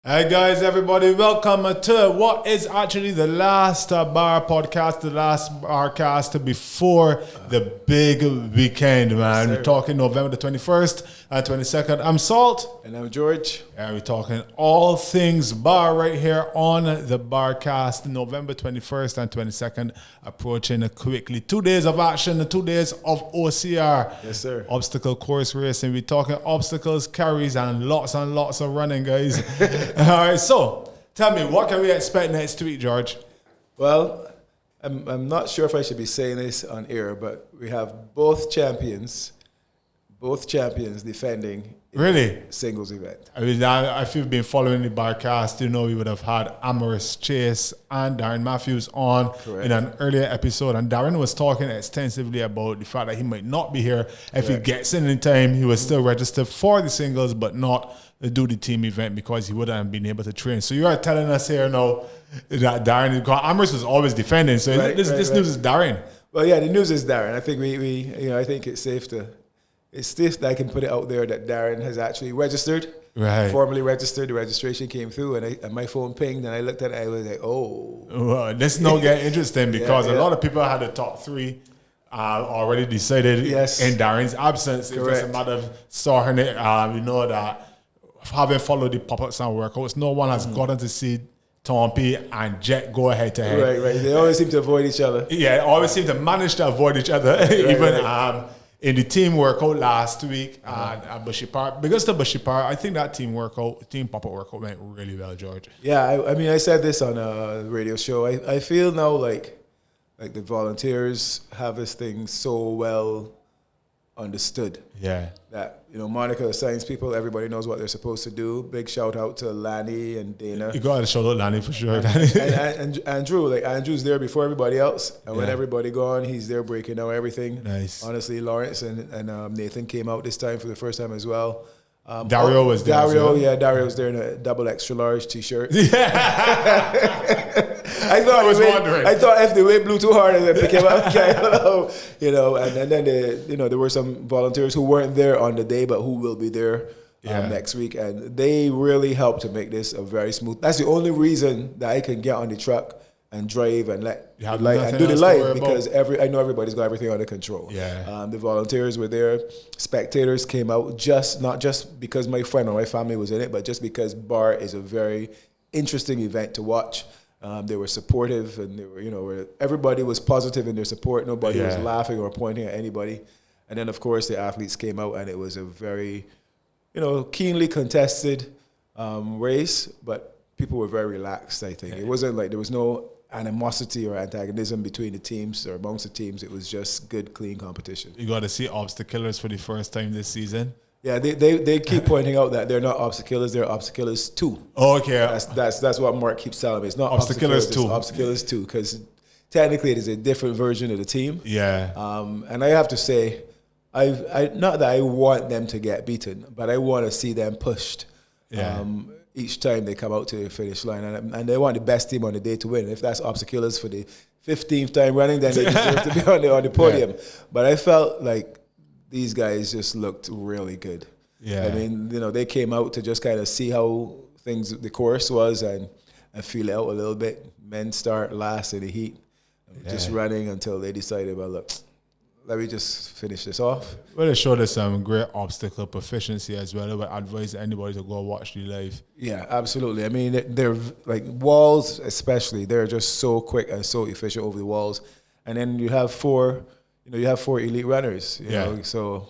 Hey guys, everybody, welcome to what is actually the last BAR podcast, the last Barcast before the big weekend, man. We're talking November the 21st and 22nd. I'm Salt. And I'm George. And we're talking all things bar right here on the Barcast, November 21st and 22nd, approaching quickly. 2 days of action, 2 days of OCR. Yes, sir. Obstacle course racing. We're talking obstacles, carries, and lots of running, guys. All right, so tell me, what can we expect next week, George? Well, I'm not sure if I should be saying this on air, but we have both champions defending Really? Singles event. I mean, if you've been following the Barcast, you know we would have had Amaris Chase and Darren Matthews on in an earlier episode, and Darren was talking extensively about the fact that he might not be here. If he gets in time, he was still registered for the singles, but not do the team event because he wouldn't have been able to train. So you are telling us here now that Darren, Amaris was always defending, so this news is Darren. Well, yeah, the news is Darren. I think I think it's safe that I can put it out there that Darren has actually registered, formally registered. The registration came through, and my phone pinged, and I looked at it, and I was like, oh. Well, this now get interesting because a lot of people had the top three already decided in Darren's absence. Correct. It doesn't matter of starting it. You know that having followed the pop-ups and workouts, no one has gotten to see Tompi and Jet go head to head. Right. They always seem to avoid each other. Yeah, always seem to manage to avoid each other. In the team workout last week at Bushy Park. Because the Bushy Park, I think that team pop-up workout went really well, George. Yeah, I mean, I said this on a radio show. I feel now like the volunteers have this thing so well understood. Yeah. That, Monica, science people, everybody knows what they're supposed to do. Big shout out to Lanny and Dana. You got to shout out Lanny for sure. and Andrew, Andrew's there before everybody else. And when everybody gone, he's there breaking down everything. Nice. Honestly, Lawrence and Nathan came out this time for the first time as well. Dario was there. Dario was there in a double extra large t-shirt. I thought if the wind blew too hard, and then pick him up, and then there were some volunteers who weren't there on the day, but who will be there next week, and they really helped to make this a very smooth. That's the only reason that I can get on the truck and drive and do the live because I know everybody's got everything under control. Yeah. The volunteers were there. Spectators came out not just because my friend or my family was in it, but just because BAR is a very interesting event to watch. They were supportive, and they were, everybody was positive in their support. Nobody was laughing or pointing at anybody. And then, of course, the athletes came out, and it was a very, keenly contested race, but people were very relaxed, I think. It wasn't like there was no animosity or antagonism between the teams or amongst the teams. It was just good, clean competition. You got to see obstaclers for the first time this season. Yeah, they keep pointing out that they're not obstaclers, they're obstaclers 2. Oh, okay. That's what Mark keeps telling me. It's not obstaclers 2. It's obstaclers 2 because technically it is a different version of the team. Yeah. And I have to say, I not that I want them to get beaten, but I want to see them pushed. Yeah. Each time they come out to the finish line, and they want the best team on the day to win. If that's obstacles for the 15th time running, then they deserve to be on the podium. Yeah. But I felt like these guys just looked really good. Yeah. I mean, they came out to just kind of see how the course was and feel it out a little bit. Men start last in the heat, just running until they decided, well, look, let me just finish this off. Well, it showed us some great obstacle proficiency as well. I would advise anybody to go watch the live. Yeah, absolutely. I mean, they're like walls especially. They're just so quick and so efficient over the walls. And then you have four elite runners. You know, so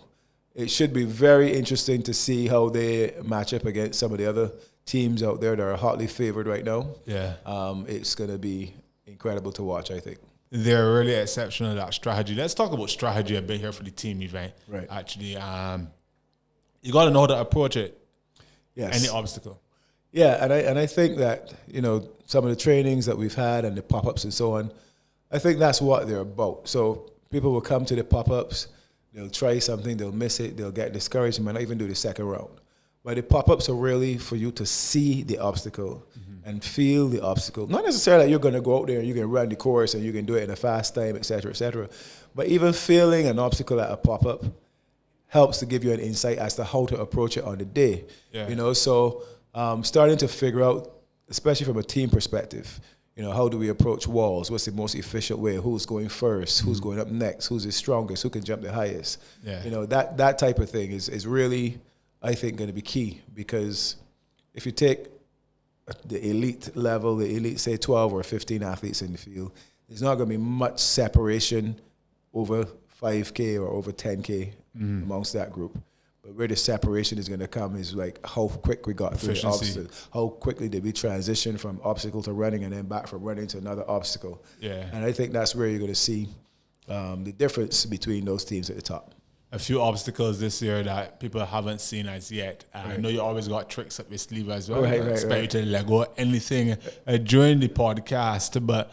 it should be very interesting to see how they match up against some of the other teams out there that are hotly favored right now. Yeah. It's going to be incredible to watch, I think. They're really exceptional at that strategy. Let's talk about strategy a bit here for the team event. Right. Actually, you got to know how to approach it. Yes. Any obstacle. Yeah, and I think that some of the trainings that we've had and the pop-ups and so on, I think that's what they're about. So people will come to the pop-ups, they'll try something, they'll miss it, they'll get discouraged, and might not even do the second round. But the pop-ups are really for you to see the obstacle and feel the obstacle. Not necessarily that you're going to go out there and you can run the course and you can do it in a fast time, et cetera, but even feeling an obstacle at a pop-up helps to give you an insight as to how to approach it on the day. Yeah. So starting to figure out, especially from a team perspective, how do we approach walls? What's the most efficient way? Who's going first? Who's going up next? Who's the strongest? Who can jump the highest? Yeah. That type of thing is really, I think, going to be key, because if you take the elite level, the elite, say 12 or 15 athletes in the field, there's not going to be much separation over 5K or over 10K amongst that group. But where the separation is going to come is like how quick we got through the obstacle, how quickly did we transition from obstacle to running and then back from running to another obstacle. Yeah. And I think that's where you're going to see the difference between those teams at the top. A few obstacles this year that people haven't seen as yet. I know you always got tricks up your sleeve as well. Expect you to let go of anything during the podcast, but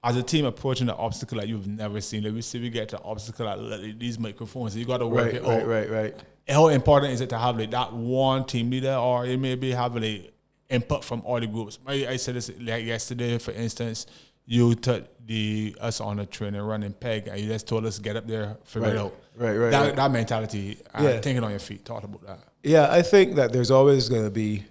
as a team approaching the obstacle that you've never seen, let me see we get to obstacle at these microphones, so you got to work it out. Right. How important is it to have like that one team leader, or it maybe have like input from all the groups? I said this like yesterday, for instance, you took us on a train and running peg, and you just told us get up there, figure it out. Right. That mentality, thinking on your feet. Talk about that. Yeah, I think that there's always going to be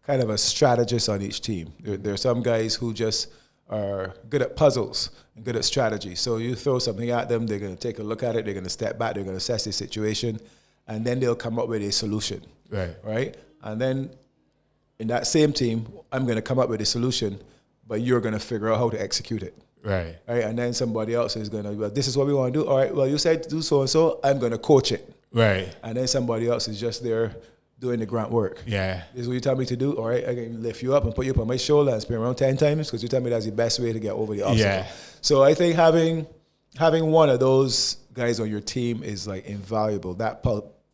kind of a strategist on each team. There are some guys who just are good at puzzles and good at strategy. So you throw something at them, they're going to take a look at it, they're going to step back, they're going to assess the situation, and then they'll come up with a solution. Right? And then in that same team, I'm going to come up with a solution, but you're going to figure out how to execute it. Right? And then somebody else is going to, well, this is what we want to do. All right, well, you said to do so and so, I'm going to coach it. Right. And then somebody else is just there doing the grunt work. Yeah. This is what you tell me to do. All right, I can lift you up and put you up on my shoulder and spin around 10 times because you tell me that's the best way to get over the obstacle. Yeah. So I think having one of those guys on your team is like invaluable. That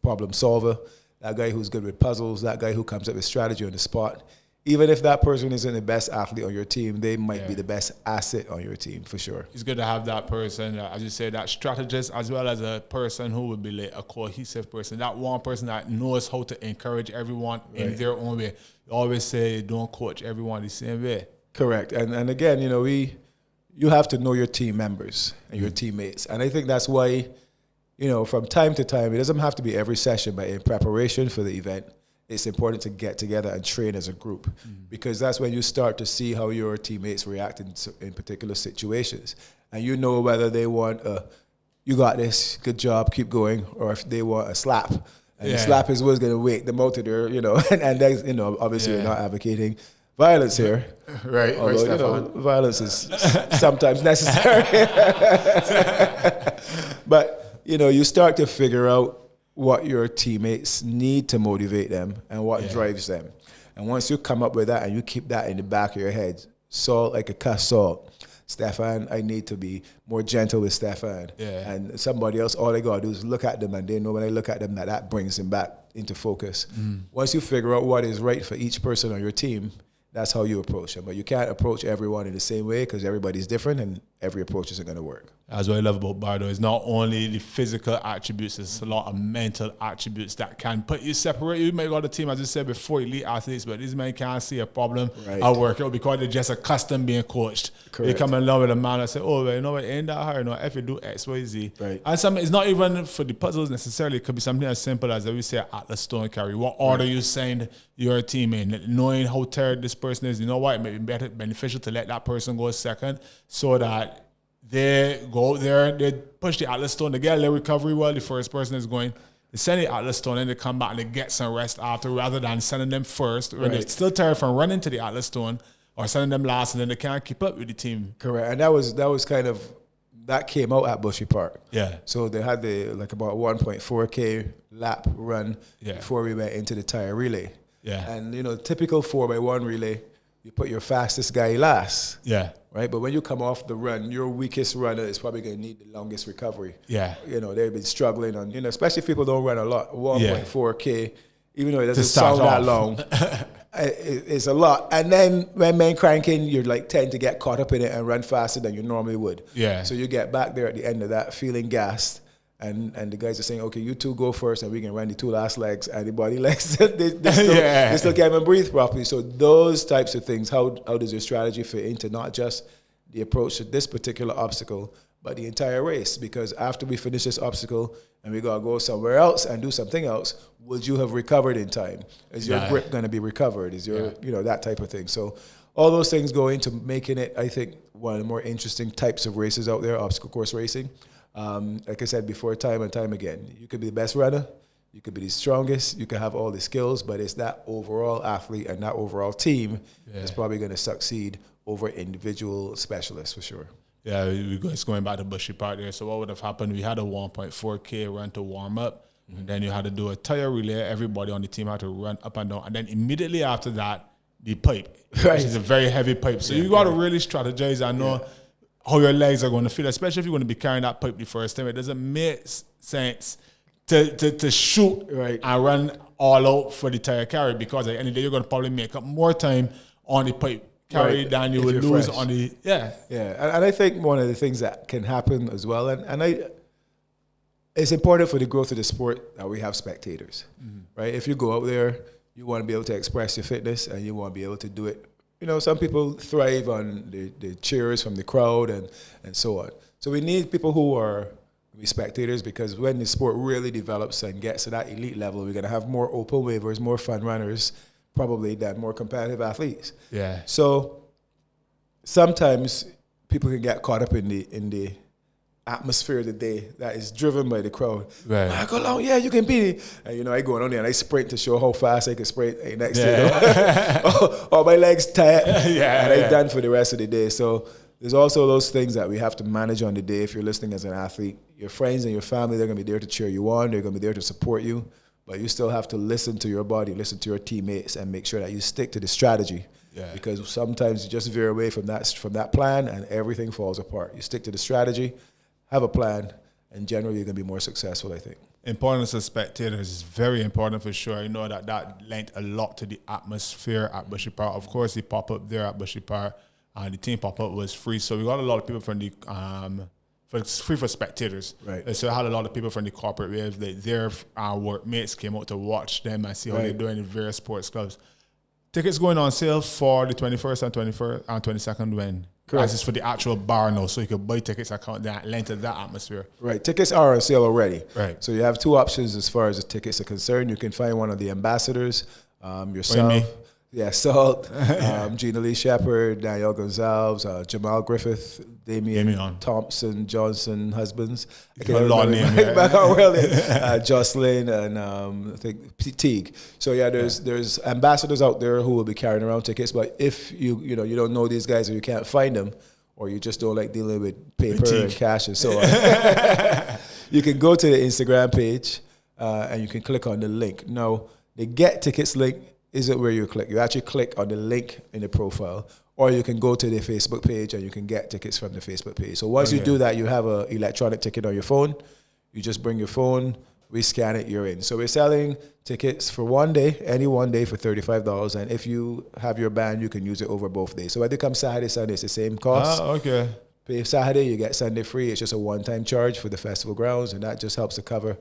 problem solver, that guy who's good with puzzles, that guy who comes up with strategy on the spot. Even if that person isn't the best athlete on your team, they might be the best asset on your team for sure. It's good to have that person, as you say, that strategist, as well as a person who would be like a cohesive person. That one person that knows how to encourage everyone in their own way. You always say, don't coach everyone the same way. Correct. And again, you have to know your team members and your teammates. And I think that's why, from time to time, it doesn't have to be every session, but in preparation for the event, it's important to get together and train as a group because that's when you start to see how your teammates react in particular situations. And whether they want you got this, good job, keep going, or if they want a slap. And the slap is what's going to wake them out to their, and that's, obviously we're not advocating violence here. Right. Although, violence is sometimes necessary. But, you start to figure out what your teammates need to motivate them and what drives them. And once you come up with that and you keep that in the back of your head, Salt, I could cuss Salt. Stefan, I need to be more gentle with Stefan. Yeah. And somebody else, all they got to do is look at them, and they know when I look at them that brings them back into focus. Once you figure out what is right for each person on your team, that's how you approach them. But you can't approach everyone in the same way because everybody's different and every approach isn't going to work. That's what I love about BAR, though. It's not only the physical attributes, it's a lot of mental attributes that can put you separate. You may got a team, as you said before, elite athletes, but these men can't see a problem at work because they're just accustomed being coached. Correct. They come along with a man and say, oh, well, it ain't that hard. No, if you do X, Y, Z. Right. And it's not even for the puzzles necessarily. It could be something as simple as, we say, Atlas Stone carry. What order you send your team in, knowing how tired this person is. You know what? It may be beneficial to let that person go second so that they go there, they push the Atlas Stone, they get a little recovery while the first person is going. They send the Atlas Stone and they come back and they get some rest after rather than sending them first when they're still tired from running to the Atlas Stone or sending them last and then they can't keep up with the team. Correct. And that was kind of, that came out at Bushy Park. Yeah. So they had about 1.4K lap run before we went into the tire relay. Yeah. And, typical 4x1 relay, you put your fastest guy last. Yeah. Right? But when you come off the run, your weakest runner is probably going to need the longest recovery. Yeah. They've been struggling on, especially if people don't run a lot. 1.4K, even though it doesn't sound that long, it's a lot. And then when men cranking, you're tend to get caught up in it and run faster than you normally would. Yeah. So you get back there at the end of that feeling gassed. And the guys are saying, okay, you two go first and we can run the two last legs and the body legs. they still can't even breathe properly. So those types of things, how does your strategy fit into not just the approach to this particular obstacle, but the entire race. Because after we finish this obstacle and we gotta go somewhere else and do something else, would you have recovered in time? Is your grip gonna be recovered? Is your that type of thing? So all those things go into making it, I think, one of the more interesting types of races out there, obstacle course racing. Like I said before, time and time again, you could be the best runner, you could be the strongest, you could have all the skills, but it's that overall athlete and that overall team that's probably going to succeed over individual specialists for sure. Yeah, it's going back to Bushy Park there. So what would have happened? We had a 1.4K run to warm up. Mm-hmm. Then you had to do a tire relay. Everybody on the team had to run up and down. And then immediately after that, the pipe, which is a very heavy pipe. So you got to really strategize. I know how your legs are going to feel, especially if you're going to be carrying that pipe the first time. It doesn't make sense to shoot and run all out for the tire carry, because at the end of the day, you're going to probably make up more time on the pipe carry than you would lose on the, And I think one of the things that can happen as well, it's important for the growth of the sport that we have spectators, right? If you go out there, you want to be able to express your fitness and you want to be able to do it. You know, some people thrive on the cheers from the crowd and so on. So we need people who are spectators, because when the sport really develops and gets to that elite level, we're going to have more open waivers, more fun runners, probably, than more competitive athletes. Yeah. So sometimes people can get caught up in the atmosphere of the day that is driven by the crowd. Right. I go along, you can beat it. And, you know, I go on there and I sprint to show how fast I can sprint. Hey, next day, all my legs tight, and I'm done for the rest of the day. So there's also those things that we have to manage on the day. If you're listening as an athlete, your friends and your family, they're going to be there to cheer you on. They're going to be there to support you. But you still have to listen to your body, listen to your teammates, and make sure that you stick to the strategy. Yeah. Because sometimes you just veer away from that plan and everything falls apart. You stick to the strategy, have a plan, and generally you're going to be more successful, I think. Importance of spectators is very important for sure. You know that lent a lot to the atmosphere at Bushy Park. Of course, the pop-up there at Bushy Park, the team pop-up was free. So we got a lot of people from the... it's free for spectators. Right. So I had a lot of people from the corporate waves. Their workmates came out to watch them and see how they're doing in various sports clubs. Tickets going on sale for the 21st and 22nd when? Correct. As it's for the actual bar now, so you can buy tickets and count that length of that atmosphere. Right. Tickets are on sale already. Right. So you have two options as far as the tickets are concerned. You can find one of the ambassadors, yourself. Yeah, Salt, Gina Lee Shepherd, Danielle Gonzalez, Jamal Griffith, Damian Thompson, Johnson, husbands. Jocelyn, and I think Teague. So there's ambassadors out there who will be carrying around tickets. But if you don't know these guys or you can't find them, or you just don't like dealing with paper and cash and so on, you can go to the Instagram page and you can click on the link. Now, the Get Tickets link isn't where you click. You actually click on the link in the profile, or you can go to the Facebook page and you can get tickets from the Facebook page. So once you do that, you have an electronic ticket on your phone. You just bring your phone, we scan it, you're in. So we're selling tickets for one day, any one day for $35. And if you have your band, you can use it over both days. So whether it comes Saturday, Sunday, it's the same cost. Okay. Pay Saturday, you get Sunday free. It's just a one-time charge for the festival grounds, and that just helps to cover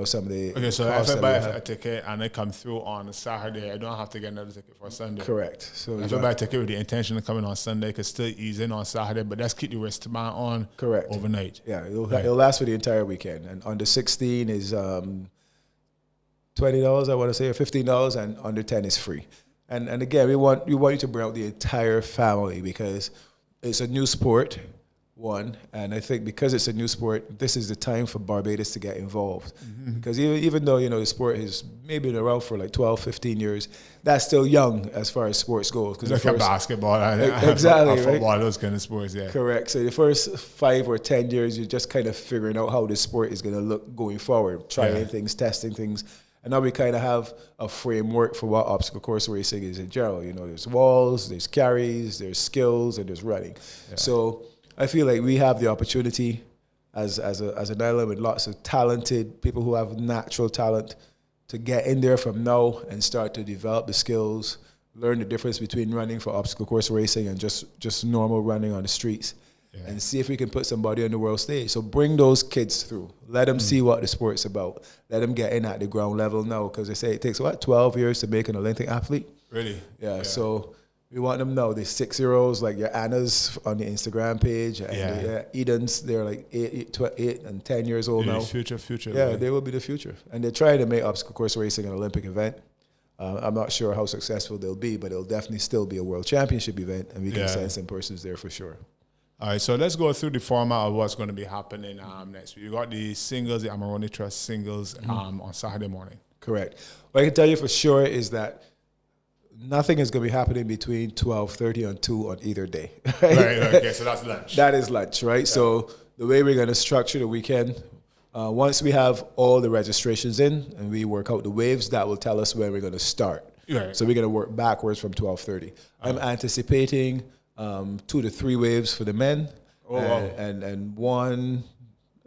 some of the so if I buy a ticket and I come through on a Saturday, I don't have to get another ticket for Sunday. Correct. So if I buy a ticket with the intention of coming on Sunday, I could still ease in on Saturday, but let's keep the wristband on overnight. Yeah, it'll last for the entire weekend. And under 16 is $20, I want to say, or $15, and under 10 is free. And again, we want you to bring out the entire family, because it's a new sport. One, and I think because it's a new sport, this is the time for Barbados to get involved. Mm-hmm. Because even though the sport has maybe been around for like 12, 15 years, that's still young as far as sports goes. Because like basketball, exactly, football, right? Those kind of sports, yeah. Correct. So the first 5 or 10 years, you're just kind of figuring out how this sport is going to look going forward, trying things, testing things. And now we kind of have a framework for what obstacle course racing is in general. There's walls, there's carries, there's skills, and there's running. Yeah. So I feel like we have the opportunity as an island with lots of talented people who have natural talent to get in there from now and start to develop the skills, learn the difference between running for obstacle course racing and just normal running on the streets, and see if we can put somebody on the world stage. So bring those kids through. Let them see what the sport's about. Let them get in at the ground level now, because they say it takes, 12 years to make an Olympic athlete? Really? Yeah. So We want them now. The 6-year-olds, like your Annas on the Instagram page, and the Edens, they're like 8 and 10 years old now. Future. Yeah, they will be the future. And they're trying to make obstacle course racing an Olympic event. I'm not sure how successful they'll be, but it'll definitely still be a world championship event, and we can send some persons there for sure. All right, so let's go through the format of what's going to be happening next week. You got the singles, the Amarone Trust singles on Saturday morning. Correct. What I can tell you for sure is that nothing is going to be happening between 12:30 and 2 on either day. Right, okay, so that's lunch. That is lunch, right? Yeah. So the way we're going to structure the weekend, once we have all the registrations in and we work out the waves, that will tell us where we're going to start. Right. So we're going to work backwards from 12:30. I'm anticipating 2 to 3 waves for the men, and one,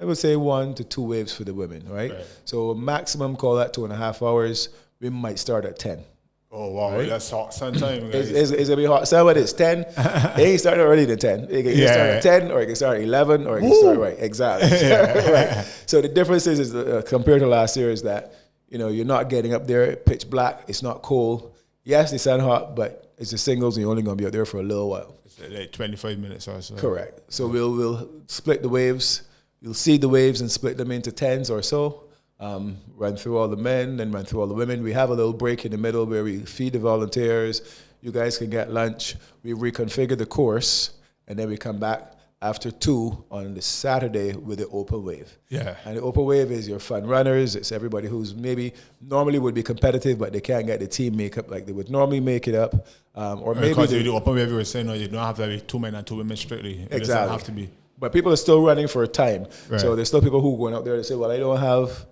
I would say 1 to 2 waves for the women, right? So maximum, call that 2.5 hours. We might start at 10. Oh, wow. Right? That's hot sun time, guys. It's going to be hot sun, but it's 10. It ain't starting already at 10. It can start at 10, or it can start at 11, or it can start, right, exactly. Right. So the difference is compared to last year is that, you're not getting up there pitch black. It's not cold. Yes, the sun hot, but it's the singles, and you're only going to be up there for a little while. It's like 25 minutes or so. Correct. So we'll split the waves. You'll see the waves and split them into 10s or so. Run through all the men, then run through all the women. We have a little break in the middle where we feed the volunteers. You guys can get lunch. We reconfigure the course, and then we come back after 2 on the Saturday with the open wave. Yeah. And the open wave is your fun runners. It's everybody who's maybe normally would be competitive, but they can't get the team makeup like they would normally make it up. Or maybe because the open wave, you were saying, no, you don't have to be 2 men and 2 women strictly. It doesn't have to be. But people are still running for a time. Right. So there's still people who are going out there to say, well, I don't have...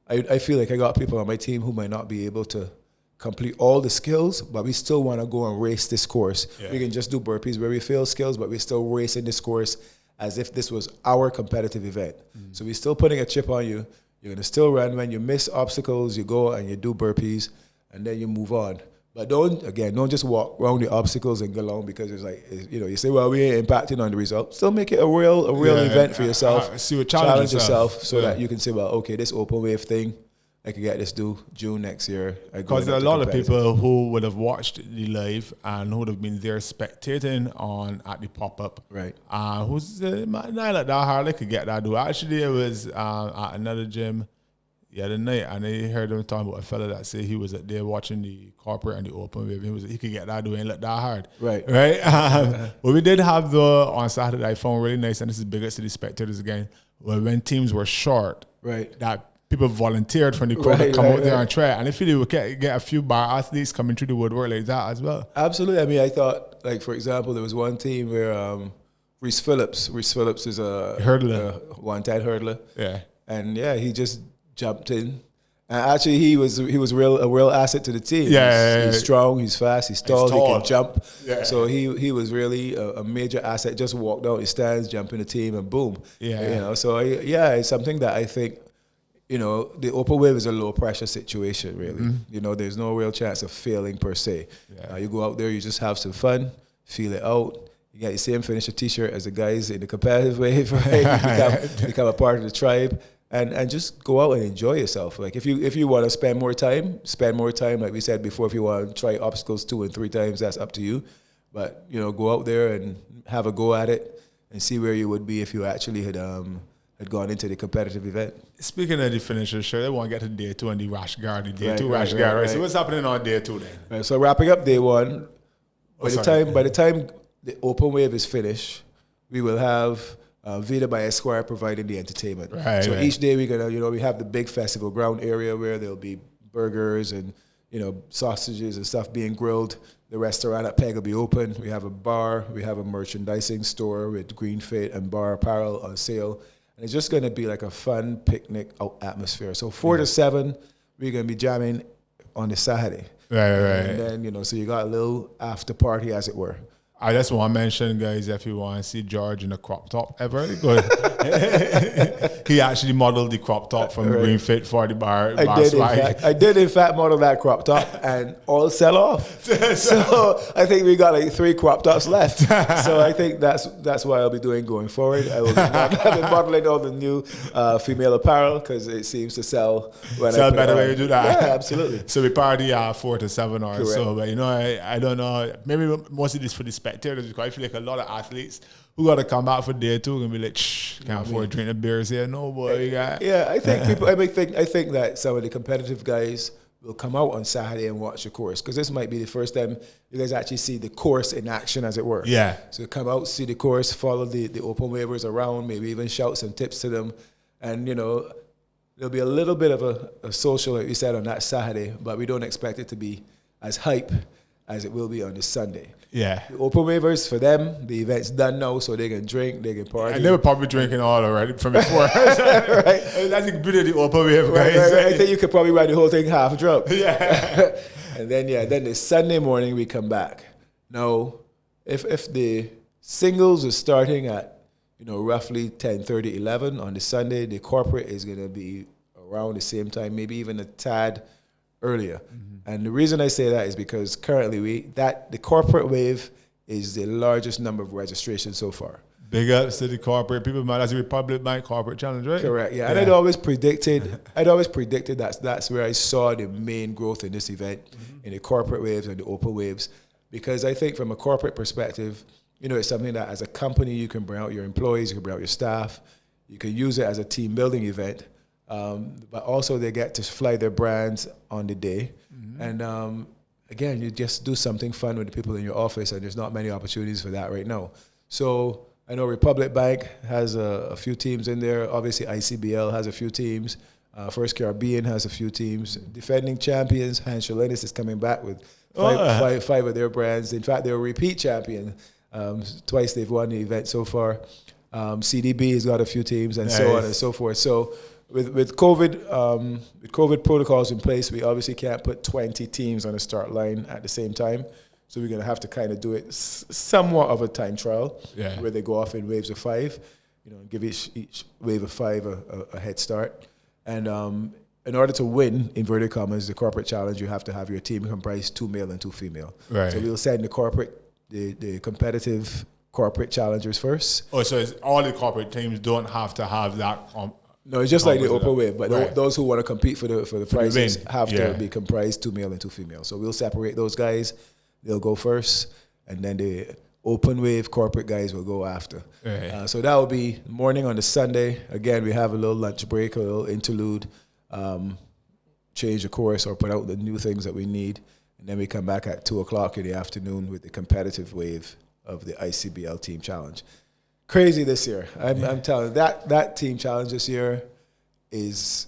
I feel like I got people on my team who might not be able to complete all the skills, but we still want to go and race this course. Yeah. We can just do burpees where we fail skills, but we're still racing this course as if this was our competitive event. So we're still putting a chip on you. You're going to still run. When you miss obstacles, you go and you do burpees, and then you move on. But don't just walk around the obstacles and go along, because it's like, you say, well, we ain't impacting on the result. Still make it a real event for yourself. Challenge yourself so that you can say, well, okay, this open wave thing, I could get this due June next year. Because there are a lot of people who would have watched the live and who would have been there spectating at the pop-up. Right. Who's not like that hard, they could get that do. Actually, it was at another gym the other night, and I heard them talking about a fella that said he was up there watching the corporate and the open wave. He could get that doing look that hard. Right. What we did have though on Saturday, I found really nice, and this is bigger to the spectators again, when teams were short, right, that people volunteered from the crowd to come out there and try it. And I feel we can get a few bar athletes coming through the woodwork like that as well. Absolutely. I mean, I thought, like, for example, there was one team where Reese Phillips is a hurdler, one-time hurdler. Yeah. And he just jumped in. And actually, he was a real asset to the team. He's strong, he's fast, he's tall, he can jump. Yeah. So he was really a major asset. Just walked out his stands, jump in the team, and boom. Yeah. So it's something that I think, the open wave is a low pressure situation, really. Mm-hmm. There's no real chance of failing per se. Yeah. You go out there, you just have some fun, feel it out. You got the same finisher T-shirt as the guys in the competitive wave, right? You become a part of the tribe. And just go out and enjoy yourself. Like if you want to spend more time. Like we said before, if you want to try obstacles 2 and 3 times, that's up to you. But go out there and have a go at it and see where you would be if you actually had gone into the competitive event. Speaking of the finisher, sure, they want to get to day 2 and the rash guard, right? So what's happening on day 2 then? Right, so wrapping up day 1, by the time the open wave is finished, we will have Vida by Esquire providing the entertainment. Right, so each day we're gonna, we have the big festival ground area where there'll be burgers and sausages and stuff being grilled. The restaurant at Peg will be open. We have a bar. We have a merchandising store with Green Fate and bar apparel on sale. And it's just gonna be like a fun picnic out atmosphere. So 4 to 7, we're gonna be jamming on the Saturday. Right. And then so you got a little after party, as it were. I just want to mention, guys, if you want to see George in a crop top ever, good. He actually modeled the crop top from Green Fit for the bar. I did in fact model that crop top and all sell off. So I think we got like 3 crop tops left. So I think that's what I'll be doing going forward. I will be modeling all the new female apparel because it seems to sell better when you do that. Yeah, absolutely. So we party 4 to 7 or Correct. so, but I don't know. Maybe most of this for the spectators because I feel like a lot of athletes who got to come out for day 2 and be like, can't afford to drink the beers here. No, boy. Yeah, I think people. I think that some of the competitive guys will come out on Saturday and watch the course because this might be the first time you guys actually see the course in action, as it were. Yeah. So come out, see the course, follow the open wavers around, maybe even shout some tips to them, and there'll be a little bit of a social, like you said, on that Saturday, but we don't expect it to be as hype as it will be on this Sunday. Yeah. The open waivers, for them, the event's done now, so they can drink, they can party. And they were probably drinking all already from before. Right. That's the beauty of the open wave, guys. Right. I think you could probably ride the whole thing half drunk. Yeah. And then the Sunday morning we come back. Now, if the singles is starting at roughly 10:30, 11 on the Sunday, the corporate is going to be around the same time, maybe even a tad earlier. Mm-hmm. And the reason I say that is because currently the corporate wave is the largest number of registrations so far. Big ups to the corporate people, man. That's the Republic Bank Corporate Challenge, right? Correct. Yeah. And I'd always predicted that's where I saw the main growth in this event, in the corporate waves and the open waves, because I think from a corporate perspective, it's something that as a company you can bring out your employees, you can bring out your staff, you can use it as a team building event. But also they get to fly their brands on the day. Mm-hmm. And again, you just do something fun with the people in your office, and there's not many opportunities for that right now. So I know Republic Bank has a few teams in there. Obviously, ICBL has a few teams. First Caribbean has a few teams. Defending champions, Hans Scholenis is coming back with five of their brands. In fact, they're a repeat champion. Twice they've won the event so far. CDB has got a few teams, and so on and so forth. So with COVID protocols in place, we obviously can't put 20 teams on the start line at the same time. So we're going to have to kind of do it somewhat of a time trial, where they go off in waves of 5, give each wave of 5 a head start. And in order to win, inverted commas, the corporate challenge, you have to have your team comprise 2 male and 2 female. Right. So we'll send the competitive corporate challengers first. Oh, so all the corporate teams don't have to have that. No, it's just like the open wave, but those who want to compete for the prizes have to be comprised 2 male and 2 female. So we'll separate those guys. They'll go first, and then the open wave corporate guys will go after. Right. So that will be morning on the Sunday. Again, we have a little lunch break, a little interlude, change the course or put out the new things that we need. And then we come back at 2 o'clock in the afternoon with the competitive wave of the ICBL Team Challenge. Crazy this year. I'm telling you, that Team Challenge this year is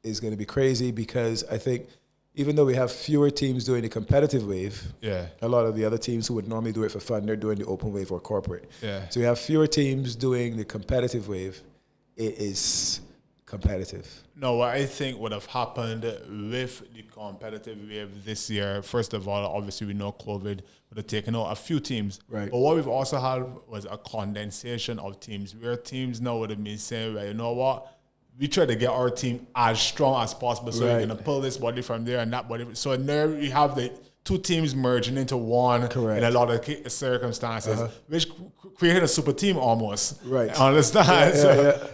going to be crazy because I think even though we have fewer teams doing the competitive wave, a lot of the other teams who would normally do it for fun, they're doing the open wave or corporate. Yeah. So we have fewer teams doing the competitive wave. It is competitive. No, what I think would have happened with the competitive wave this year, first of all, obviously we know COVID would have taken out a few teams. Right. But what we've also had was a condensation of teams, where teams now would have been saying, well, you know what? We try to get our team as strong as possible, so we're going to pull this body from there and that body. So now we have the 2 teams merging into one in a lot of circumstances, which created a super team almost. Right. Understand?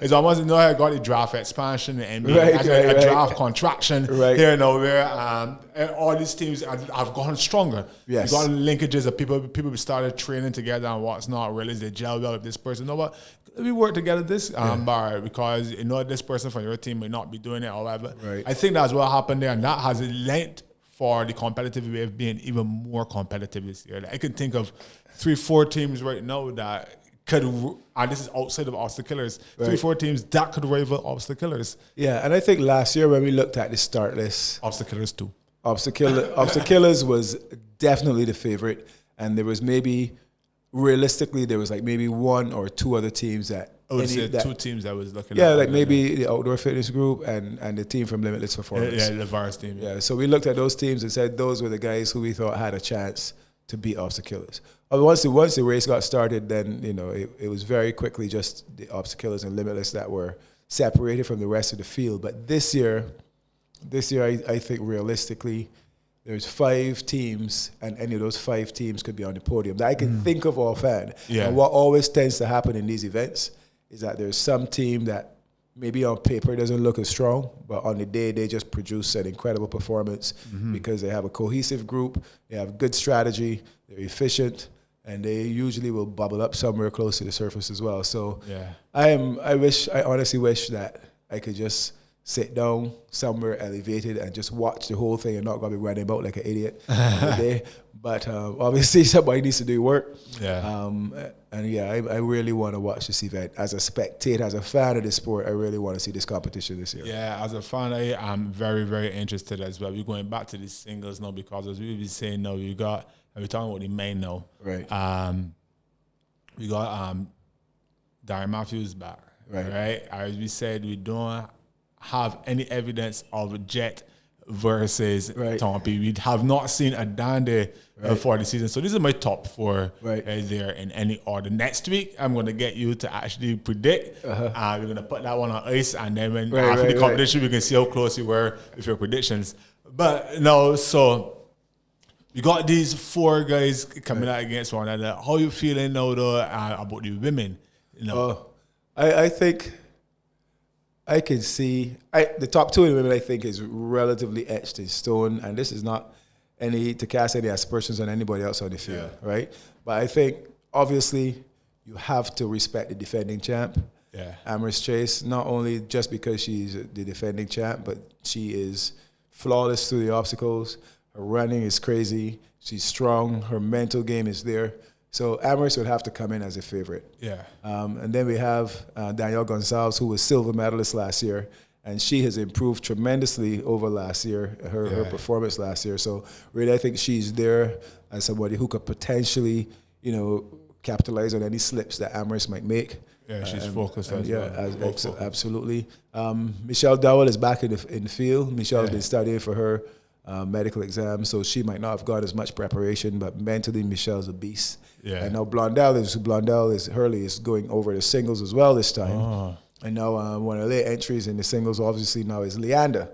It's almost, I got the draft expansion, the NBA, a draft contraction here now where all these teams have gotten stronger. Yes. You've got linkages of people started training together and what's not, realize they gel well with this person. You know what? We work together this bar because this person from your team may not be doing it or whatever. Right. I think that's what happened there, and that has lent for the competitive wave being even more competitive this year. Like, I can think of 3-4 teams right now that could, and this is outside of Obstacle Killers, 3-4 teams that could rival Obstacle Killers. Yeah, and I think last year when we looked at the start list, Obstacle Killers too. Obstacle Killers was definitely the favorite, and there was realistically, there was like maybe 1 or 2 other teams that... I would say 2 teams that was looking at. Yeah, like maybe the Outdoor Fitness Group and the team from Limitless Performance. Yeah, the VARS team. Yeah, so we looked at those teams and said those were the guys who we thought had a chance to beat obstacles. Once the race got started, then it was very quickly just the obstacles and limitless that were separated from the rest of the field. But this year I think realistically, there's 5 teams, and any of those 5 teams could be on the podium that I can think of offhand. Yeah. And what always tends to happen in these events is that there's some team that maybe on paper doesn't look as strong, but on the day they just produce an incredible performance because they have a cohesive group, they have good strategy, they're efficient, and they usually will bubble up somewhere close to the surface as well. So I honestly wish that I could just sit down somewhere elevated and just watch the whole thing and not gonna be running about like an idiot on the day. But obviously somebody needs to do work. I really want to watch this event as a spectator, as a fan of the sport. I really want to see this competition this year. Yeah, as a fan, I'm very, very interested as well. We're going back to the singles now because as we've been saying now, we're talking about the main now. Right. We got Darren Matthews back. Right. As we said, we don't have any evidence of Jet versus Tompi. We have not seen a Dande for the season. So these are my top 4 there in any order. Next week, I'm going to get you to actually predict. We're going to put that one on ice, and then when after the competition, we can see how close you were with your predictions. But no, so you got these 4 guys coming out against one another. How you feeling now, though, about the women? I think I can see the top 2 of the women. I think is relatively etched in stone, and this is not to cast any aspersions on anybody else on the field, right? But I think obviously you have to respect the defending champ, Amaris Chase. Not only just because she's the defending champ, but she is flawless through the obstacles. Her running is crazy. She's strong. Her mental game is there. So Amaris would have to come in as a favorite. And then we have Danielle Gonzalez, who was silver medalist last year, and she has improved tremendously over last year, her performance last year. So really, I think she's there as somebody who could potentially, capitalize on any slips that Amaris might make. Yeah, she's focused as well. Absolutely. Michelle Dowell is back in the field. Michelle's been studying for her medical exam, so she might not have got as much preparation, but mentally Michelle's a beast. And now Blondell Hurley is going over the singles as well this time. And now one of the late entries in the singles obviously now is Leander.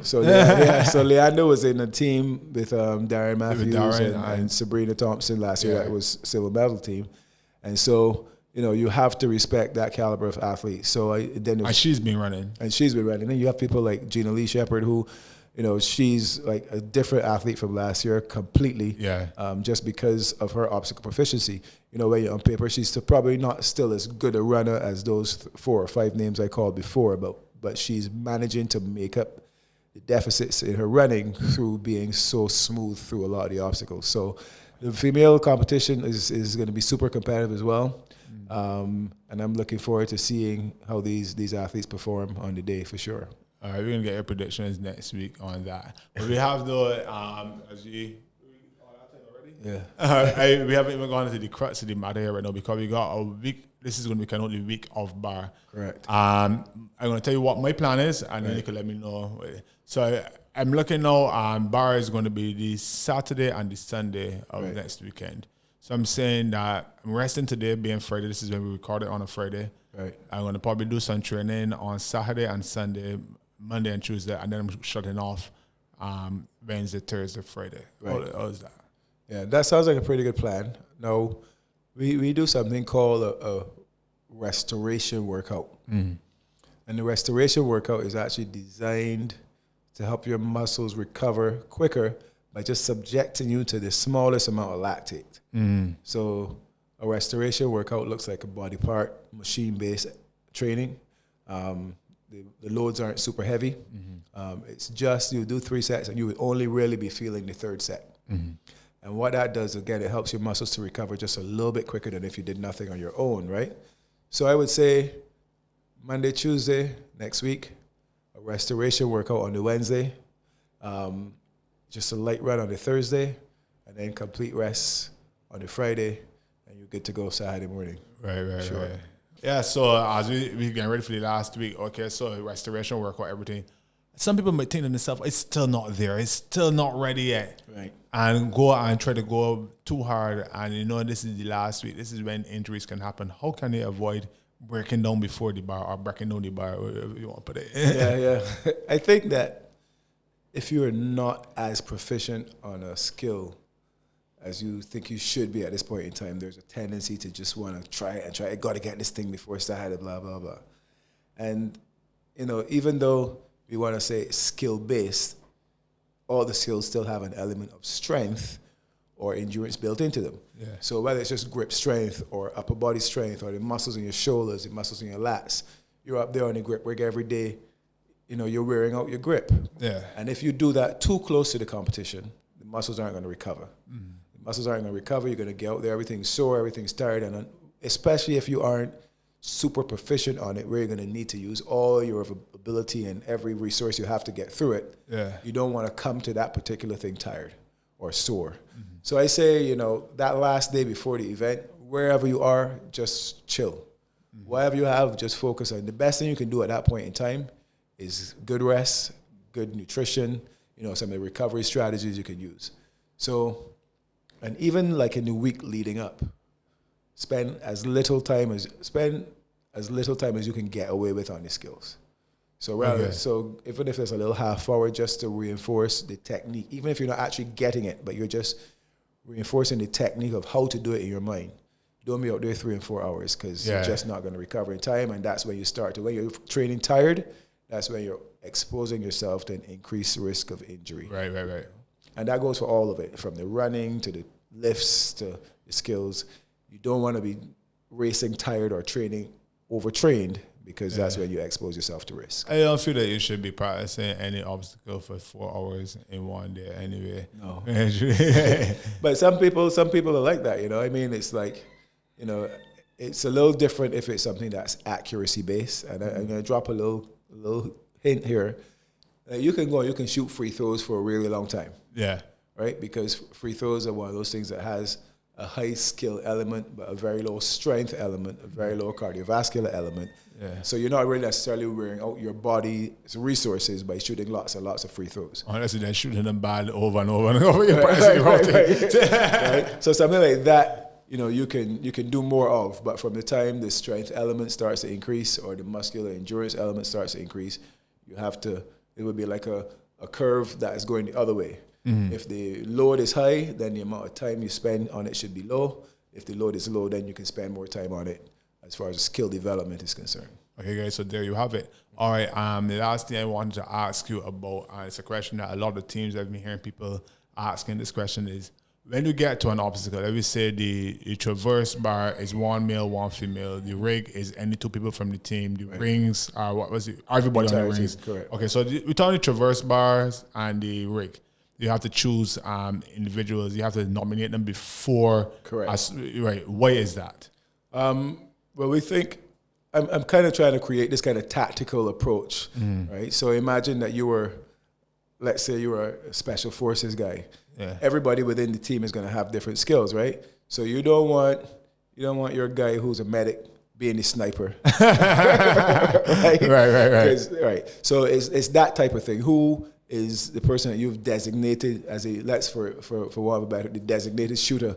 So Leander was in a team with Darren Matthews and Sabrina Thompson last year. That was silver medal team. And so you have to respect that caliber of athlete. So and she's been running. And then you have people like Gina Lee Shepherd who, she's like a different athlete from last year completely. Just because of her obstacle proficiency. When you're on paper, she's probably not still as good a runner as those 4 or 5 names I called before, but she's managing to make up the deficits in her running through being so smooth through a lot of the obstacles. So the female competition is going to be super competitive as well. And I'm looking forward to seeing how these athletes perform on the day for sure. All right, we're going to get your predictions next week on that. But we have, though, we haven't even gone into the crux of the matter here right now because we got a week. This is going to be kind of the week of bar. Correct. I'm going to tell you what my plan is, and then you can let me know. So I'm looking now, bar is going to be the Saturday and the Sunday of next weekend. So I'm saying that I'm resting today, being Friday. This is when we record it on a Friday. I'm going to probably do some training on Saturday and Sunday, Monday and Tuesday, and then I'm shutting off Wednesday, Thursday, Friday. How is that? Yeah, that sounds like a pretty good plan. Now, we do something called a restoration workout. And the restoration workout is actually designed to help your muscles recover quicker by just subjecting you to the smallest amount of lactate. So a restoration workout looks like a body part, machine-based training. The loads aren't super heavy. It's just you do 3 sets and you would only really be feeling the 3rd set. And what that does, again, it helps your muscles to recover just a little bit quicker than if you did nothing on your own, right? So I would say Monday, Tuesday, next week, a restoration workout on the Wednesday, just a light run on the Thursday, and then complete rest on the Friday, and you're good to go Saturday morning. Right. Yeah, so as we getting ready for the last week, okay, so restoration workout, everything. some people might think to themselves, it's still not there. It's still not ready yet. Right. And go and try to go too hard. And this is the last week. This is when injuries can happen. How can they avoid breaking down before the bar or breaking down the bar, whatever you want to put it? Yeah. I think that if you are not as proficient on a skill as you think you should be at this point in time, there's a tendency to just want to try it. I got to get this thing before it's started, blah, blah, blah. And, even though we want to say skill-based, all the skills still have an element of strength or endurance built into them. Yeah. So whether it's just grip strength or upper body strength or the muscles in your shoulders, the muscles in your lats, you're up there on the grip rig every day, you're wearing out your grip. Yeah. And if you do that too close to the competition, the muscles aren't going to recover. Mm-hmm. The muscles aren't going to recover. You're going to get out there, everything's sore, everything's tired, and especially if you aren't super proficient on it, where you're going to need to use all your ability and every resource you have to get through it. Yeah. You don't want to come to that particular thing tired or sore. Mm-hmm. So I say, that last day before the event, wherever you are, just chill. Mm-hmm. Whatever you have, just focus on. The best thing you can do at that point in time is good rest, good nutrition, some of the recovery strategies you can use. So, and even like in the week leading up, spend as little time as you can get away with on your skills. So so even if there's a little half hour just to reinforce the technique, even if you're not actually getting it, but you're just reinforcing the technique of how to do it in your mind. Don't be out there 3 and 4 hours because you're just not going to recover in time, and that's when you start to, when you're training tired, that's when you're exposing yourself to an increased risk of injury. Right. And that goes for all of it, from the running to the lifts to the skills. You don't want to be racing tired or training overtrained, because that's when you expose yourself to risk. I don't feel that you should be practicing any obstacle for 4 hours in one day anyway. No. But some people are like that, It's like, it's a little different if it's something that's accuracy based. And I'm going to drop a little hint here. You can shoot free throws for a really long time. Yeah. Right? Because free throws are one of those things that has a high skill element, but a very low strength element, a very low cardiovascular element. Yeah. So you're not really necessarily wearing out your body's resources by shooting lots and lots of free throws. Unless you're shooting them bad over and over and over. Right. So something like that, you can do more of, but from the time the strength element starts to increase or the muscular endurance element starts to increase, it would be like a curve that is going the other way. Mm-hmm. If the load is high, then the amount of time you spend on it should be low. If the load is low, then you can spend more time on it as far as skill development is concerned. Okay, guys, so there you have it. All right, the last thing I wanted to ask you about, it's a question that a lot of teams I've been hearing people asking this question is, when you get to an obstacle, let me say the traverse bar is one male, one female. The rig is any two people from the team. The rings are, everybody on the rings. Correct. Okay, so we're talking the traverse bars and the rig. You have to choose individuals. You have to nominate them before. Correct. Right. Why is that? Well, we think I'm kind of trying to create this kind of tactical approach, right? So imagine that let's say you were a special forces guy. Yeah. Everybody within the team is going to have different skills, right? So you don't want your guy who's a medic being the sniper. Right. Right. So it's that type of thing. Who is the person that you've designated as for one of the designated shooter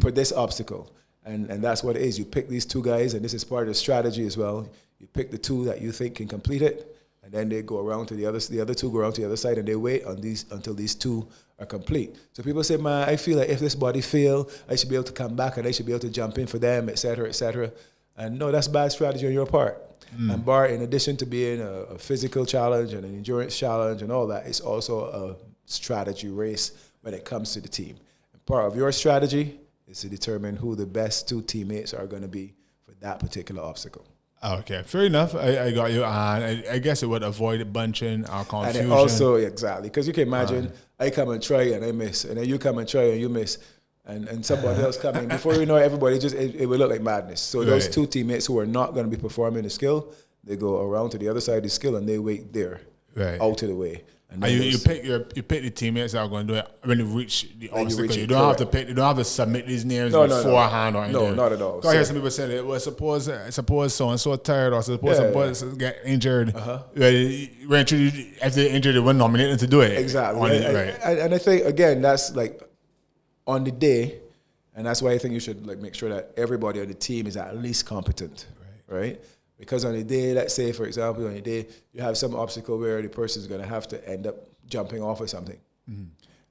for this obstacle? And that's what it is. You pick these two guys, and this is part of the strategy as well. You pick the two that you think can complete it, and then they go around to the other two go around to the other side, and they wait until these two are complete. So people say, man, I feel like if this body fail, I should be able to come back and I should be able to jump in for them, et cetera, et cetera. And no, that's bad strategy on your part. And BAR, in addition to being a physical challenge and an endurance challenge and all that, it's also a strategy race when it comes to the team. And part of your strategy is to determine who the best two teammates are going to be for that particular obstacle. Okay, fair enough. I got you. And I guess it would avoid bunching or confusion. And also, exactly, because you can imagine I come and try and I miss, and then you come and try and you miss, and somebody else coming. Before you know it, everybody it would look like madness. So those two teammates who are not going to be performing the skill, they go around to the other side of the skill and they wait there, out of the way. And you pick the teammates that are going to do it when you reach the obstacle. You don't have to pick. You don't have to submit these names beforehand or anything. No, not at all. I hear some people say, "Well, suppose so and so tired, or suppose get injured. If they're injured, they weren't nominated to do it." Exactly. And I think again, that's like on the day, and that's why I think you should like make sure that everybody on the team is at least competent, right? Because on the day, let's say, for example, on the day, you have some obstacle where the person is going to have to end up jumping off or something. Mm-hmm.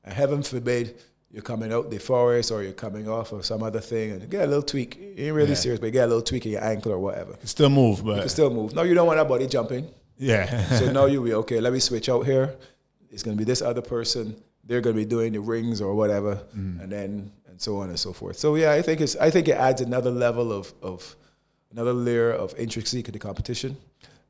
And heaven forbid, you're coming out the forest or you're coming off of some other thing and you get a little tweak. It ain't really serious, but you get a little tweak in your ankle or whatever. You can still move. But you can still move. No, you don't want that body jumping. Yeah. So now you'll be, okay, let me switch out here. It's going to be this other person. They're going to be doing the rings or whatever. And then, and so on and so forth. So, yeah, I think it adds another level of another layer of intricacy to the competition,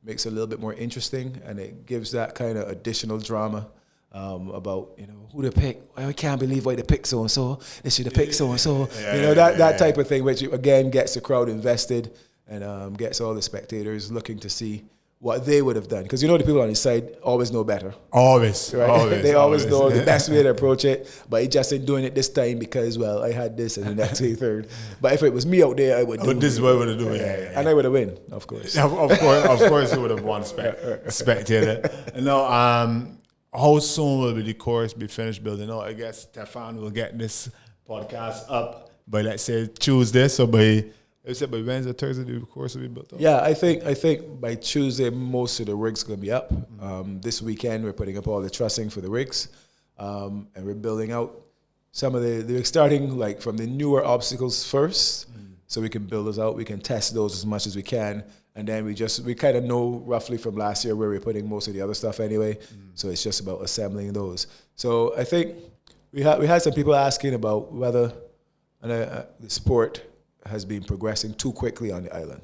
makes it a little bit more interesting, and it gives that kind of additional drama about, who to pick. I can't believe why they picked so-and-so. They should have picked so-and-so. That type of thing, which, again, gets the crowd invested and gets all the spectators looking to see what they would have done. Because the people on the side always know better. Always. Right? Always. They always know the best way to approach it. But he just ain't doing it this time because, well, I had this and the next day, third. But if it was me out there, I would do it. This is what I would have done. Yeah. And I would have won, of course. Of course you would have won spectator. How soon will the course be finished building? I guess Stefan will get this podcast up by, let's say, Tuesday. So by Wednesday, Thursday, the course will be built up? Yeah, I think by Tuesday, most of the rigs are going to be up. This weekend, we're putting up all the trussing for the rigs. And we're building out some of they're starting like from the newer obstacles first. So we can build those out. We can test those as much as we can. And then we kind of know roughly from last year where we're putting most of the other stuff anyway. So it's just about assembling those. So I think we had some people asking about whether the sport has been progressing too quickly on the island,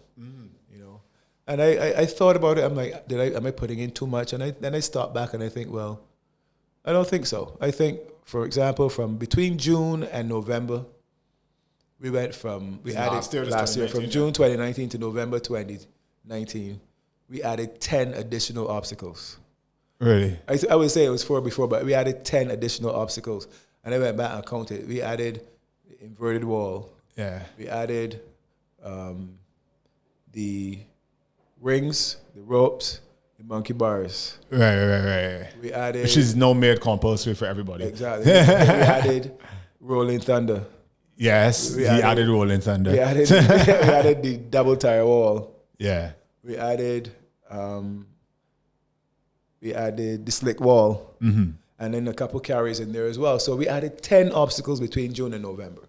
And I thought about it. I'm like, am I putting in too much? And then I stopped back and I think, well, I don't think so. I think, for example, from between June and November, we added last year from June 2019 to November 2019, we added 10 additional obstacles. Really? I would say it was 4 before, but we added 10 additional obstacles. And I went back and counted. We added the inverted wall. Yeah. We added the rings, the ropes, the monkey bars. Right. We added... Which is no made compulsory for everybody. Exactly. We added Rolling Thunder. Yes, we added Rolling Thunder. We added the double tire wall. Yeah. We added the slick wall. Mm-hmm. And then a couple carries in there as well. So we added 10 obstacles between June and November.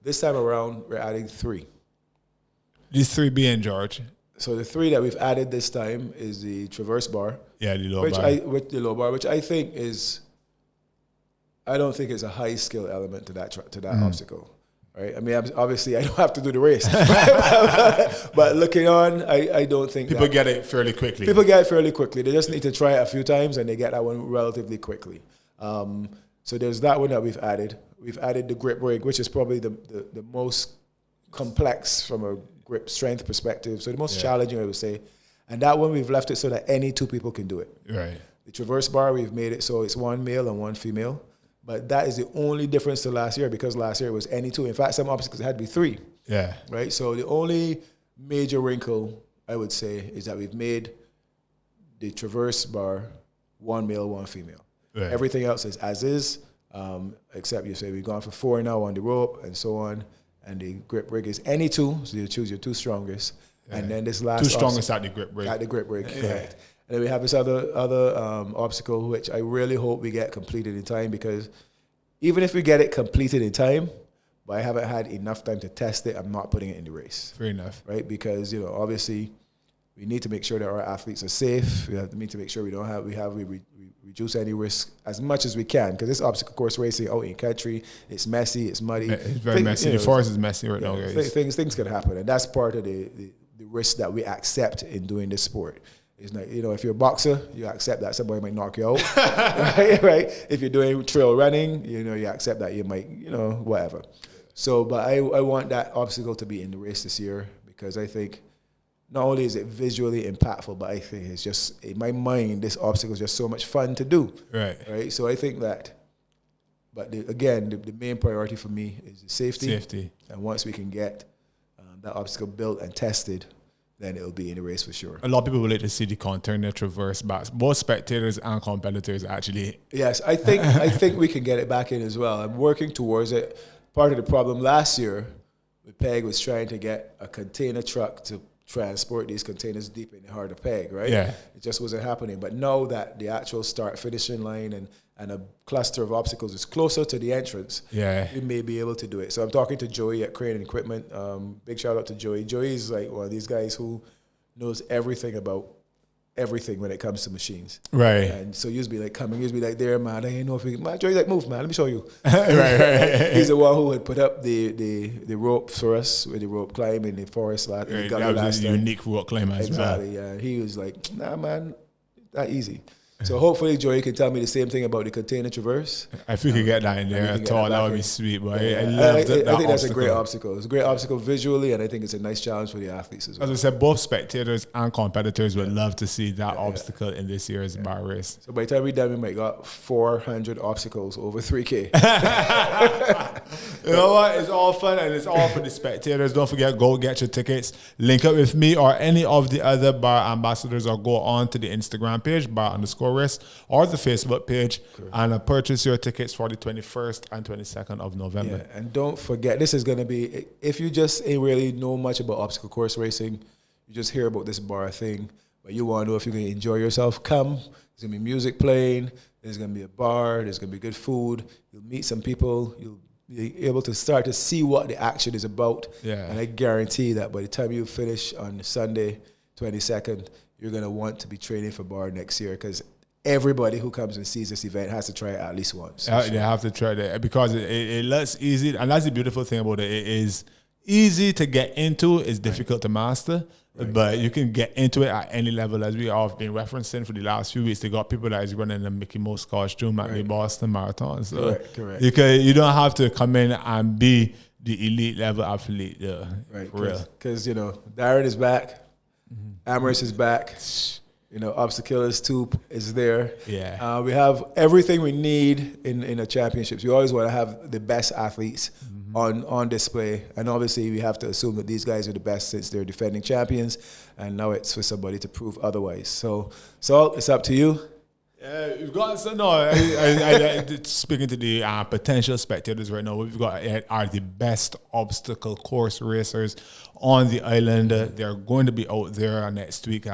This time around, we're adding 3. These 3 being, George? So the 3 that we've added this time is the traverse bar. Yeah, the low bar. With the low bar, which I think is, I don't think is a high skill element to that obstacle. Right? I mean, obviously, I don't have to do the race. But looking on, I don't think people get it fairly quickly. People get it fairly quickly. They just need to try it a few times, and they get that one relatively quickly. So there's that one that we've added. We've added the grip rig, which is probably the most complex from a grip strength perspective. So the most challenging, I would say. And that one, we've left it so that any 2 people can do it. Right. The traverse bar, we've made it so it's 1 male and 1 female. But that is the only difference to last year, because last year it was any 2. In fact, some obstacles had to be 3. Yeah. Right? So the only major wrinkle, I would say, is that we've made the traverse bar 1 male, 1 female. Right. Everything else is as is, except you say we've gone for 4 now on the rope and so on. And the grip rig is any 2, so you choose your 2 strongest. Yeah. And then this last 2 strongest at the grip rig. At the grip rig, correct. And then we have this other obstacle, which I really hope we get completed in time, because even if we get it completed in time, but I haven't had enough time to test it, I'm not putting it in the race. Fair enough. Right? Because, obviously, we need to make sure that our athletes are safe. We need to make sure we reduce any risk as much as we can, because this obstacle course racing out in country, it's messy, it's muddy. It's very messy. The forest is messy right now, guys. Things can happen, and that's part of the risk that we accept in doing this sport. It's like, if you're a boxer, you accept that somebody might knock you out, right? If you're doing trail running, you accept that you might, whatever. So, but I want that obstacle to be in the race this year, because I think not only is it visually impactful, but I think it's just, in my mind, this obstacle is just so much fun to do. Right. So I think that, but the main priority for me is the safety. And once we can get that obstacle built and tested, then it'll be in the race for sure. A lot of people would like to see the contour traverse back. Both spectators and competitors actually. Yes, I think we can get it back in as well. I'm working towards it. Part of the problem last year with PEG was trying to get a container truck to transport these containers deep in the heart of PEG, right? Yeah. It just wasn't happening. But now that the actual start-finishing line and a cluster of obstacles is closer to the entrance, we may be able to do it. So I'm talking to Joey at Crane and Equipment. Big shout out to Joey. Joey is like one of these guys who knows everything about everything when it comes to machines. Right. And so you'd be like coming, you'd be like, there, man, I ain't know if we can. Man, Joey's like, move, man, let me show you. right. He's the one who had put up the rope for us with the rope climb in the forest last that was a unique rope climb as well. Exactly, yeah. He was like, nah, man, that easy. So hopefully Joey can tell me the same thing about the container traverse. If we could get that in there at all, that would be sweet. But I think that's a great obstacle. It's a great obstacle visually, and I think it's a nice challenge for the athletes as well. As I said, both spectators and competitors would love to see that obstacle in this year's bar race. So by the time we're done, we might got 400 obstacles over 3K. You know what? It's all fun and it's all for the spectators. Don't forget, go get your tickets. Link up with me or any of the other bar ambassadors, or go on to the Instagram page, bar_race, or the Facebook page, and purchase your tickets for the 21st and 22nd of November. Yeah, and don't forget, this is going to be, if you just ain't really know much about obstacle course racing, you just hear about this bar thing, but you want to know if you're going to enjoy yourself, come. There's going to be music playing. There's going to be a bar. There's going to be good food. You'll meet some people. You'll be able to start to see what the action is about. Yeah. And I guarantee that by the time you finish on Sunday, 22nd, you're going to want to be training for bar next year, because everybody who comes and sees this event has to try it at least once. They have to try it because it looks easy. And that's the beautiful thing about it. It is easy to get into. It's difficult to master. But you can get into it at any level, as we have been referencing for the last few weeks. They got people that is running the Mickey Mouse costume at the Boston Marathon. So correct. You don't have to come in and be the elite level athlete. Right, for real. Because, Darren is back. Amherst is back. Obstacles 2 is there. Yeah. We have everything we need in the championships. We always want to have the best athletes on display. And obviously we have to assume that these guys are the best since they're defending champions. And now it's for somebody to prove otherwise. So Salt, it's up to you. We've got speaking to the potential spectators right now, we've got are the best obstacle course racers on the island. They're going to be out there next week,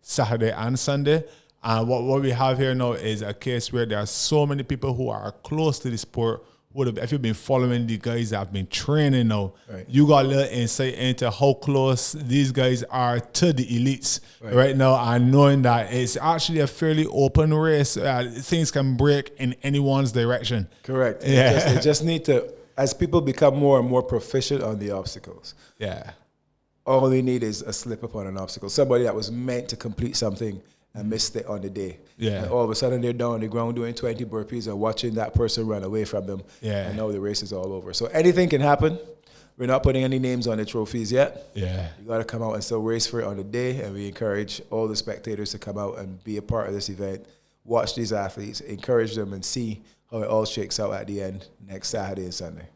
Saturday and Sunday. And what we have here now is a case where there are so many people who are close to the sport. If you've been following the guys that have been training now, you got a little insight into how close these guys are to the elites right now, and knowing that it's actually a fairly open race. Things can break in anyone's direction. Correct. Yeah. They just need to, as people become more and more proficient on the obstacles. Yeah. All they need is a slip up on an obstacle. Somebody that was meant to complete something and missed it on the day. Yeah. And all of a sudden they're down on the ground doing 20 burpees and watching that person run away from them. Yeah. And now the race is all over. So anything can happen. We're not putting any names on the trophies yet. Yeah. You got to come out and still race for it on the day. And we encourage all the spectators to come out and be a part of this event. Watch these athletes, encourage them, and see how it all shakes out at the end next Saturday and Sunday.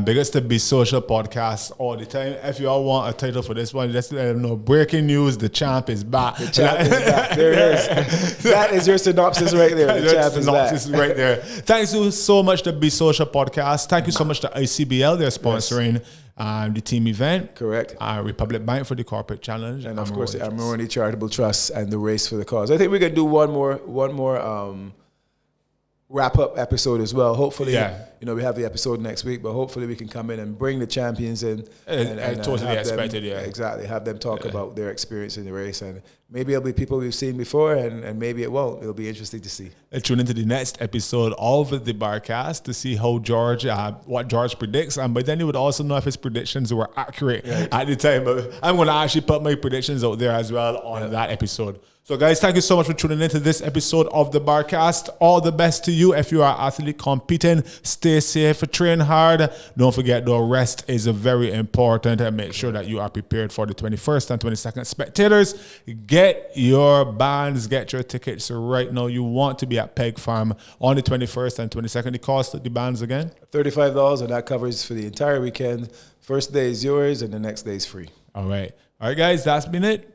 Biggest to Be Social podcast all the time. If you all want a title for this one, just let them know. Breaking news, the champ is back. The champ is back. There it is. That is your synopsis right there. The champ is back. Synopsis right there. Thanks so much to Be Social podcast. Thank you so much to ICBL. They're sponsoring the team event. Correct. Republic Bank for the corporate challenge. And of course the Amarone Charitable Trust and the Race for the Cause. I think we can do one more wrap-up episode as well. Hopefully, we have the episode next week, but hopefully we can come in and bring the champions in. And totally expected, Exactly. Have them talk about their experience in the race. And maybe it'll be people we've seen before, and maybe it won't. It'll be interesting to see. Tune into the next episode of the Barcast to see how what George predicts. But then you would also know if his predictions were accurate at the time. But I'm going to actually put my predictions out there as well on that episode. So, guys, thank you so much for tuning into this episode of the Barcast. All the best to you. If you are athlete competing, stay safe, train hard. Don't forget, though, rest is very important. And make sure that you are prepared for the 21st and 22nd. Spectators, get your bands, get your tickets right now. You want to be at Peg Farm on the 21st and 22nd. The cost of the bands again? $35, and that covers for the entire weekend. First day is yours, and the next day is free. All right. All right, guys, that's been it.